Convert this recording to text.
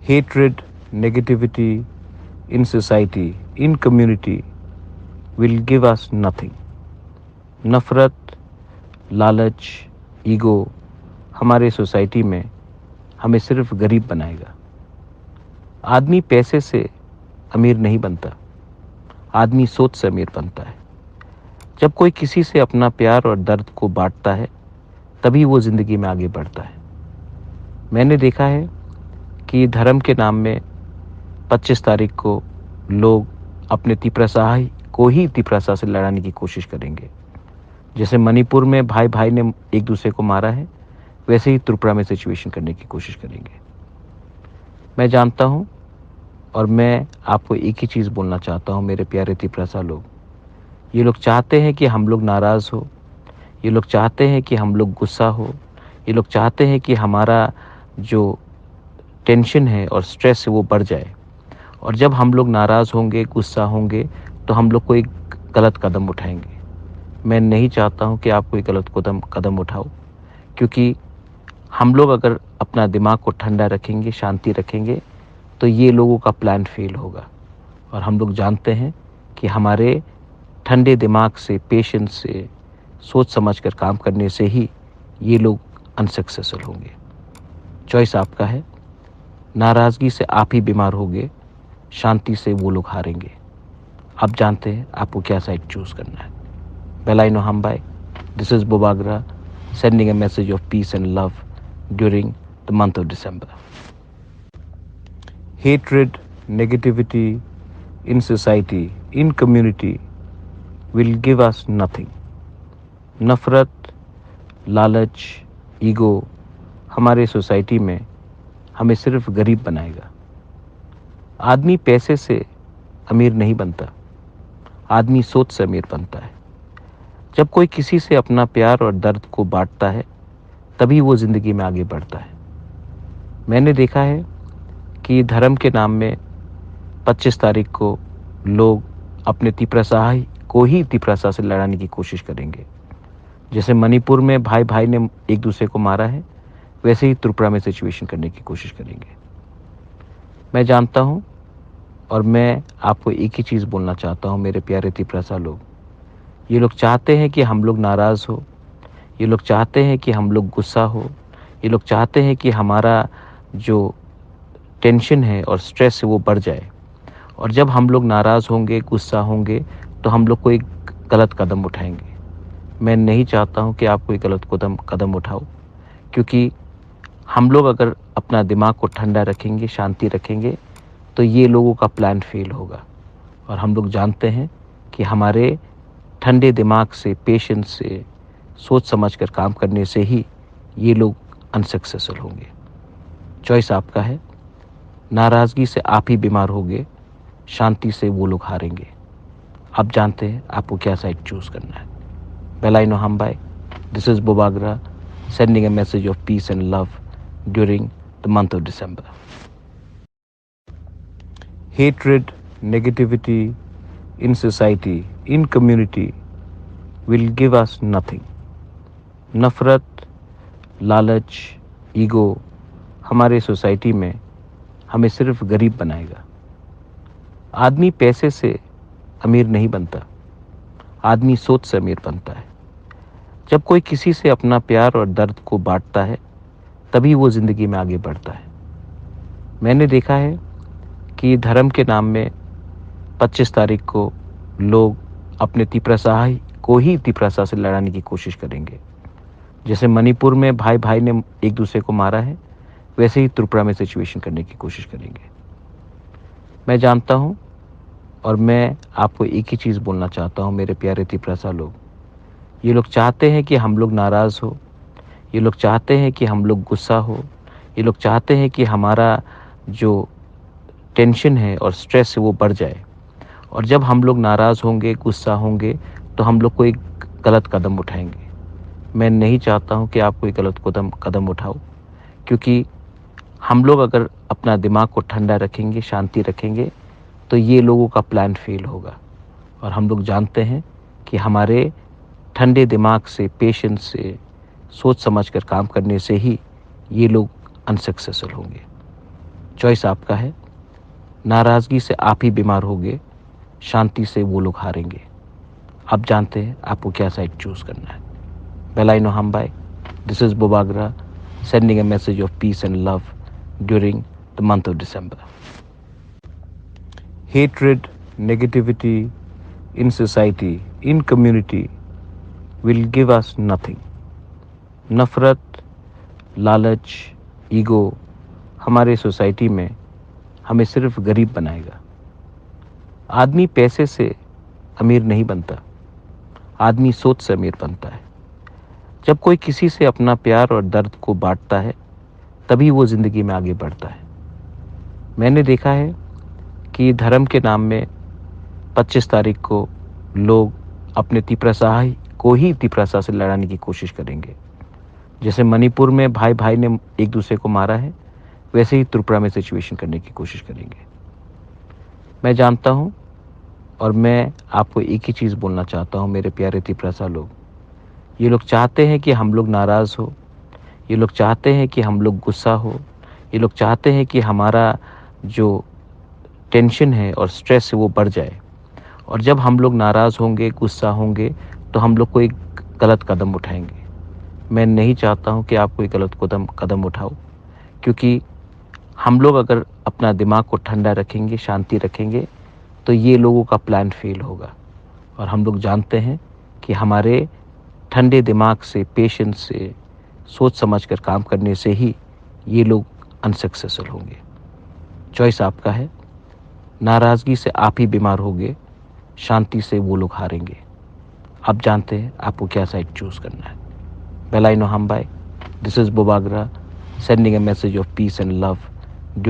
hatred, negativity in society, in community will give us nothing. नफ़रत, लालच, ego हमारे society में हमें सिर्फ गरीब बनाएगा। आदमी पैसे से अमीर नहीं बनता, आदमी सोच से अमीर बनता है। जब कोई किसी से अपना प्यार और दर्द को बांटता है, तभी वो ज़िंदगी में आगे बढ़ता है। मैंने देखा है कि धर्म के नाम में 25 तारीख को लोग अपने तिपरासा को ही तिपरासा से लड़ाने की कोशिश करेंगे। जैसे मणिपुर में भाई भाई ने एक दूसरे को मारा है, वैसे ही त्रिपुरा में सिचुएशन करने की कोशिश करेंगे। मैं जानता हूँ और मैं आपको एक ही चीज़ बोलना चाहता हूँ, मेरे प्यारे तिपरासा लोग। ये लोग चाहते हैं कि हम लोग नाराज़ हो, ये लोग चाहते हैं कि हम लोग गुस्सा हो, ये लोग चाहते हैं कि हमारा जो टेंशन है और स्ट्रेस है वो बढ़ जाए। और जब हम लोग नाराज़ होंगे, गुस्सा होंगे, तो हम लोग कोई गलत कदम उठाएंगे। मैं नहीं चाहता हूँ कि आप कोई गलत कदम उठाओ, क्योंकि हम लोग अगर अपना दिमाग को ठंडा रखेंगे, शांति रखेंगे, तो ये लोगों का प्लान फेल होगा। और हम लोग जानते हैं कि हमारे ठंडे दिमाग से, पेशेंस से, सोच समझ कर काम करने से ही ये लोग अनसक्सेसफुल होंगे। चॉइस आपका है। नाराज़गी से आप ही बीमार होगे, शांति से वो लोग हारेंगे। आप जानते हैं आपको क्या साइड चूज़ करना है। Belaino Hambai, this is Bobagra sending a message of peace and love during the month of December. Hatred, negativity in society, in community will give us nothing. नफ़रत, लालच, ईगो हमारे सोसाइटी में हमें सिर्फ गरीब बनाएगा। आदमी पैसे से अमीर नहीं बनता, आदमी सोच से अमीर बनता है। जब कोई किसी से अपना प्यार और दर्द को बांटता है, तभी वो ज़िंदगी में आगे बढ़ता है। मैंने देखा है कि धर्म के नाम में 25 तारीख को लोग अपने तिपरासा को ही तिपरासा से लड़ाने की कोशिश करेंगे। जैसे मणिपुर में भाई भाई ने एक दूसरे को मारा है, वैसे ही त्रिपुरा में सिचुएशन करने की कोशिश करेंगे। मैं जानता हूँ और मैं आपको एक ही चीज़ बोलना चाहता हूँ, मेरे प्यारे तिपरासा लोग। ये लोग चाहते हैं कि हम लोग नाराज़ हो, ये लोग चाहते हैं कि हम लोग गुस्सा हो, ये लोग चाहते हैं कि हमारा जो टेंशन है और स्ट्रेस है वो बढ़ जाए। और जब हम लोग नाराज़ होंगे, गुस्सा होंगे, तो हम लोग कोई गलत कदम उठाएंगे। मैं नहीं चाहता हूँ कि आप कोई गलत कदम उठाओ, क्योंकि हम लोग अगर अपना दिमाग को ठंडा रखेंगे, शांति रखेंगे, तो ये लोगों का प्लान फेल होगा। और हम लोग जानते हैं कि हमारे ठंडे दिमाग से, पेशेंस से, सोच समझ कर काम करने से ही ये लोग अनसक्सेसफुल होंगे। चॉइस आपका है। नाराज़गी से आप ही बीमार होगे, शांति से वो लोग हारेंगे। आप जानते हैं आपको क्या साइड चूज़ करना है। Belaino Hambai, this is Bobagra sending a message of peace and love during the month of December. Hatred, negativity in society, in community will give us nothing. नफ़रत, लालच, ईगो हमारे सोसाइटी में हमें सिर्फ गरीब बनाएगा। आदमी पैसे से अमीर नहीं बनता, आदमी सोच से अमीर बनता है। जब कोई किसी से अपना प्यार और दर्द को बांटता है, तभी वो ज़िंदगी में आगे बढ़ता है। मैंने देखा है कि धर्म के नाम में 25 तारीख को लोग अपने तिपरासा को ही तिपरासा से लड़ाने की कोशिश करेंगे। जैसे मणिपुर में भाई भाई ने एक दूसरे को मारा है, वैसे ही त्रिपुरा में सिचुएशन करने की कोशिश करेंगे। मैं जानता हूँ और मैं आपको एक ही चीज़ बोलना चाहता हूँ, मेरे प्यारे तिपरासा लोग। ये लोग चाहते हैं कि हम लोग नाराज़ हो, ये लोग चाहते हैं कि हम लोग गुस्सा हो, ये लोग चाहते हैं कि हमारा जो टेंशन है और स्ट्रेस है वो बढ़ जाए। और जब हम लोग नाराज़ होंगे, गुस्सा होंगे, तो हम लोग कोई गलत कदम उठाएंगे। मैं नहीं चाहता हूँ कि आप कोई गलत कदम उठाओ, क्योंकि हम लोग अगर अपना दिमाग को ठंडा रखेंगे, शांति रखेंगे, तो ये लोगों का प्लान फेल होगा। और हम लोग जानते हैं कि हमारे ठंडे दिमाग से, पेशेंस से, सोच समझ कर काम करने से ही ये लोग अनसक्सेसफुल होंगे। चॉइस आपका है। नाराज़गी से आप ही बीमार होगे, शांति से वो लोग हारेंगे। आप जानते हैं आपको क्या साइड चूज करना है। बेलाइनो हमबाई, दिस इज बोबागरा sending a message of peace and love during the month of December. Hatred, negativity in society, in community will give us nothing. नफरत, लालच, ईगो हमारे सोसाइटी में हमें सिर्फ गरीब बनाएगा। आदमी पैसे से अमीर नहीं बनता, आदमी सोच से अमीर बनता है। जब कोई किसी से अपना प्यार और दर्द को बांटता है तभी वो ज़िंदगी में आगे बढ़ता है। मैंने देखा है कि धर्म के नाम में 25 तारीख को लोग अपने तिपरासा को ही तिपरासा से लड़ाने की कोशिश करेंगे। जैसे मणिपुर में भाई भाई ने एक दूसरे को मारा है, वैसे ही त्रिपुरा में सिचुएशन करने की कोशिश करेंगे। मैं जानता हूँ और मैं आपको एक ही चीज़ बोलना चाहता हूँ, मेरे प्यारे तिपरासा लोग। ये लोग चाहते हैं कि हम लोग नाराज़ हो, ये लोग चाहते हैं कि हम लोग गुस्सा हो, ये लोग चाहते हैं कि हमारा जो टेंशन है और स्ट्रेस है वो बढ़ जाए। और जब हम लोग नाराज़ होंगे, गुस्सा होंगे, तो हम लोग कोई गलत कदम उठाएंगे। मैं नहीं चाहता हूँ कि आप कोई गलत कदम उठाओ, क्योंकि हम लोग अगर अपना दिमाग को ठंडा रखेंगे, शांति रखेंगे, तो ये लोगों का प्लान फेल होगा। और हम लोग जानते हैं कि हमारे ठंडे दिमाग से, पेशेंस से, सोच समझ कर काम करने से ही ये लोग अनसक्सेसफुल होंगे। चॉइस आपका है। नाराज़गी से आप ही बीमार होगे, शांति से वो लोग हारेंगे। आप जानते हैं आपको क्या साइड चूज करना है। बेलाइनो हमबाई, दिस इज बोबागरा sending a message of peace and love